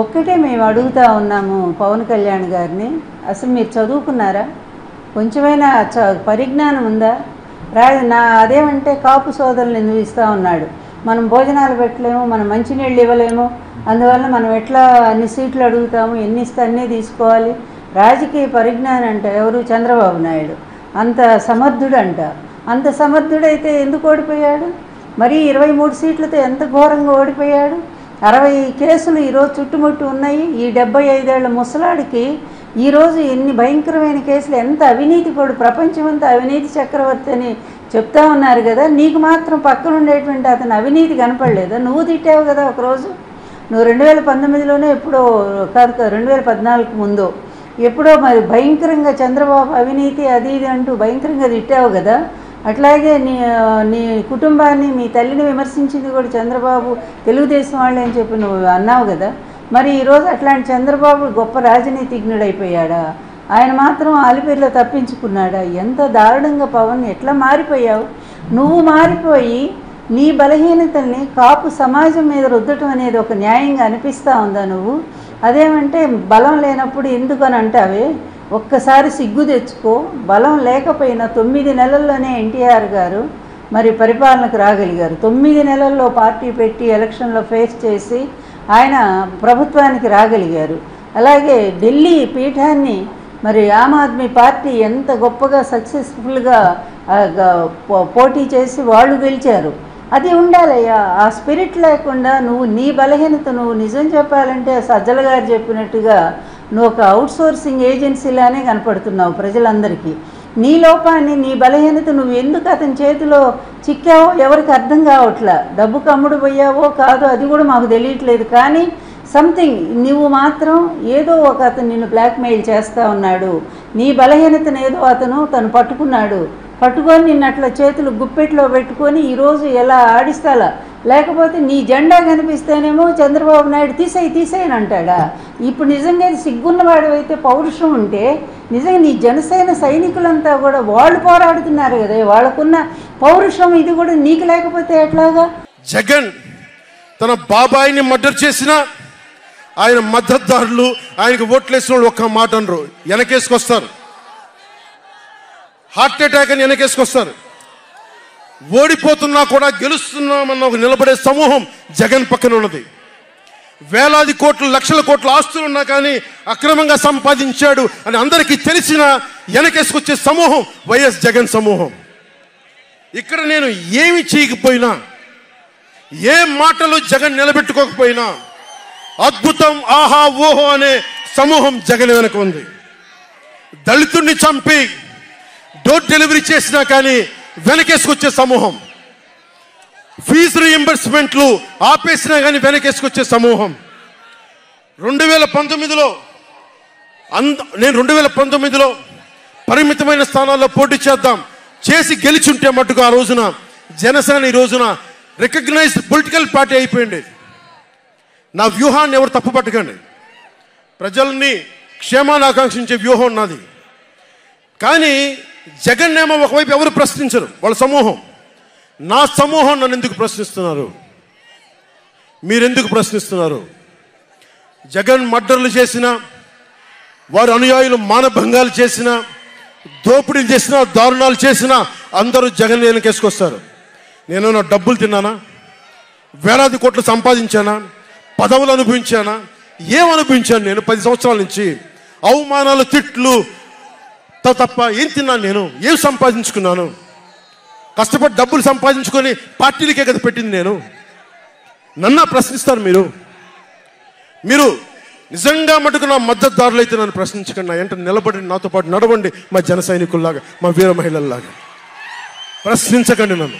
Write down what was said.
ఒక్కటే మేము అడుగుతా ఉన్నాము పవన్ కళ్యాణ్ గారిని, అసలు మీరు చదువుకున్నారా? కొంచెమైనా పరిజ్ఞానం ఉందా? అదేమంటే కాపు సోదరులు ఎందుకు ఇస్తూ ఉన్నాడు, మనం భోజనాలు పెట్టలేము, మనం మంచినీళ్ళు ఇవ్వలేము, అందువల్ల మనం ఎట్లా అన్ని సీట్లు అడుగుతాము, ఎన్ని ఇస్తే అన్నీ తీసుకోవాలి. రాజకీయ పరిజ్ఞానం అంట ఎవరు? చంద్రబాబు నాయుడు. అంత సమర్థుడు అంట. అంత సమర్థుడైతే ఎందుకు ఓడిపోయాడు? మరీ 23 సీట్లతో ఎంత ఘోరంగా ఓడిపోయాడు. 60 కేసులు ఈరోజు చుట్టుముట్టు ఉన్నాయి. ఈ 75 ఏళ్ల ముసలాడికి ఈరోజు ఎన్ని భయంకరమైన కేసులు, ఎంత అవినీతి పడు, ప్రపంచమంతా అవినీతి చక్రవర్తి అని చెప్తా ఉన్నారు కదా. నీకు మాత్రం పక్కన ఉండేటువంటి అతను అవినీతి కనపడలేదా? నువ్వు తిట్టావు కదా ఒకరోజు. నువ్వు 2019లోనే ఎప్పుడో కాదు, 2014 ముందు ఎప్పుడో మరి భయంకరంగా చంద్రబాబు అవినీతి అది ఇది అంటూ భయంకరంగా తిట్టావు కదా. అట్లాగే నీ కుటుంబాన్ని, మీ తల్లిని విమర్శించింది కూడా చంద్రబాబు, తెలుగుదేశం వాళ్ళే అని చెప్పి నువ్వు అన్నావు కదా. మరి ఈరోజు అట్లాంటి చంద్రబాబు గొప్ప రాజనీతిజ్ఞుడైపోయాడా? ఆయన మాత్రం ఆలిపేరులో తప్పించుకున్నాడా? ఎంత దారుణంగా పవన్, ఎట్లా మారిపోయావు నువ్వు. మారిపోయి నీ బలహీనతల్ని కాపు సమాజం మీద రుద్దటం అనేది ఒక న్యాయంగా అనిపిస్తూ ఉందా నువ్వు? అదేమంటే బలం లేనప్పుడు ఎందుకని అంటావే? ఒక్కసారి సిగ్గు తెచ్చుకో. బలం లేకపోయినా 9 నెలల్లోనే ఎన్టీఆర్ గారు మరి పరిపాలనకు రాగలిగారు. 9 నెలల్లో పార్టీ పెట్టి ఎలక్షన్లో ఫేస్ చేసి ఆయన ప్రభుత్వానికి రాగలిగారు. అలాగే ఢిల్లీ పీఠాన్ని మరి ఆమ్ ఆద్మీ పార్టీ ఎంత గొప్పగా సక్సెస్ఫుల్గా పోటీ చేసి వాళ్ళు గెలిచారు. అది ఉండాలయ్యా. ఆ స్పిరిట్ లేకుండా నువ్వు నీ బలహీనత, నువ్వు నిజం చెప్పాలంటే సజ్జల గారు చెప్పినట్టుగా నువ్వు ఒక అవుట్సోర్సింగ్ ఏజెన్సీలానే కనపడుతున్నావు ప్రజలందరికీ. నీ లోపాన్ని, నీ బలహీనత నువ్వు ఎందుకు అతని చేతిలో చిక్కావో ఎవరికి అర్థం కావట్లా. డబ్బుకు అమ్ముడు పోయావో కాదో అది కూడా మాకు తెలియట్లేదు. కానీ సంథింగ్ నువ్వు మాత్రం ఏదో ఒక అతను నిన్ను బ్లాక్మెయిల్ చేస్తూ ఉన్నాడు. నీ బలహీనతను ఏదో తను పట్టుకున్నాడు. పట్టుకొని నిన్ను అట్లా చేతులు గుప్పెట్లో పెట్టుకొని ఈరోజు ఎలా ఆడిస్తాలా. లేకపోతే నీ జెండా కనిపిస్తేనేమో చంద్రబాబు నాయుడు తీసేయని అంటాడా? ఇప్పుడు నిజంగా సిగ్గున్నవాడు అయితే, పౌరుషం ఉంటే నిజంగా నీ జనసేన సైనికులంతా కూడా వాళ్ళు పోరాడుతున్నారు కదా, వాళ్ళకున్న పౌరుషం ఇది కూడా నీకు లేకపోతే ఎట్లాగా? జగన్ తన బాబాయిని మర్డర్ చేసిన ఆయన మద్దతుదారులు, ఆయనకు ఓట్లేసిన వాళ్ళు ఒక్క మాట అనరు, వెనకేసుకొస్తారు. హార్ట్ అటాక్ అని వెనకేసుకొస్తారు. ఓడిపోతున్నా కూడా గెలుస్తున్నామన్న ఒక నిలబడే సమూహం జగన్ పక్కన ఉన్నది. వేలాది కోట్లు, లక్షల కోట్ల ఆస్తులు ఉన్నా కానీ అక్రమంగా సంపాదించాడు అని అందరికీ తెలిసిన వెనకేసుకొచ్చే సమూహం వైఎస్ జగన్ సమూహం. ఇక్కడ నేను ఏమి చేయకపోయినా, ఏ మాటలు జగన్ నిలబెట్టుకోకపోయినా అద్భుతం, ఆహా ఓహో అనే సమూహం జగన్ వెనక ఉంది. దళితుడిని చంపి డోర్ డెలివరీ చేసినా కానీ వెనకేసుకొచ్చే సమూహం. ఫీజు రీఎంబర్స్మెంట్లు ఆపేసినా కానీ వెనకేసుకొచ్చే సమూహం. 2019లో నేను 2019లో పరిమితమైన స్థానాల్లో పోటీ చేసి గెలిచుంటే మట్టుకు ఆ రోజున జనసేన ఈ రోజున రికగ్నైజ్డ్ పొలిటికల్ పార్టీ అయిపోయింది. నా వ్యూహాన్ని ఎవరు తప్పు పట్టకండి. ప్రజల్ని క్షేమాన్ని ఆకాంక్షించే వ్యూహం ఉన్నది. కానీ జగన్ ఏమో ఒకవైపు ఎవరు ప్రశ్నించరు, వాళ్ళ సమూహం. నా సమూహం నన్ను ఎందుకు ప్రశ్నిస్తున్నారు? మీరెందుకు ప్రశ్నిస్తున్నారు? జగన్ మర్డర్లు చేసిన, వారి అనుయాయులు మానభంగాలు చేసిన, దోపిడీలు చేసిన, దారుణాలు చేసిన అందరూ జగన్ వెనకేసుకొస్తారు. నేను నా డబ్బులు తిన్నానా? వేలాది కోట్లు సంపాదించానా? పదవులు అనుభవించానా? ఏం అనుభవించాను నేను 10 సంవత్సరాల నుంచి? అవమానాలు, తిట్లు తప్ప ఏం తిన్నాను నేను? ఏం సంపాదించుకున్నాను? కష్టపడి డబ్బులు సంపాదించుకొని పార్టీలకే కదా పెట్టింది నేను. నన్ను ప్రశ్నిస్తారు మీరు నిజంగా మటుకు నా మద్దతుదారులు అయితే నన్ను ప్రశ్నించకండి. నా వెంట నిలబడి నాతో పాటు నడవండి, మా జన సైనికుల్లాగా, మా వీర మహిళల్లాగా. ప్రశ్నించకండి నన్ను.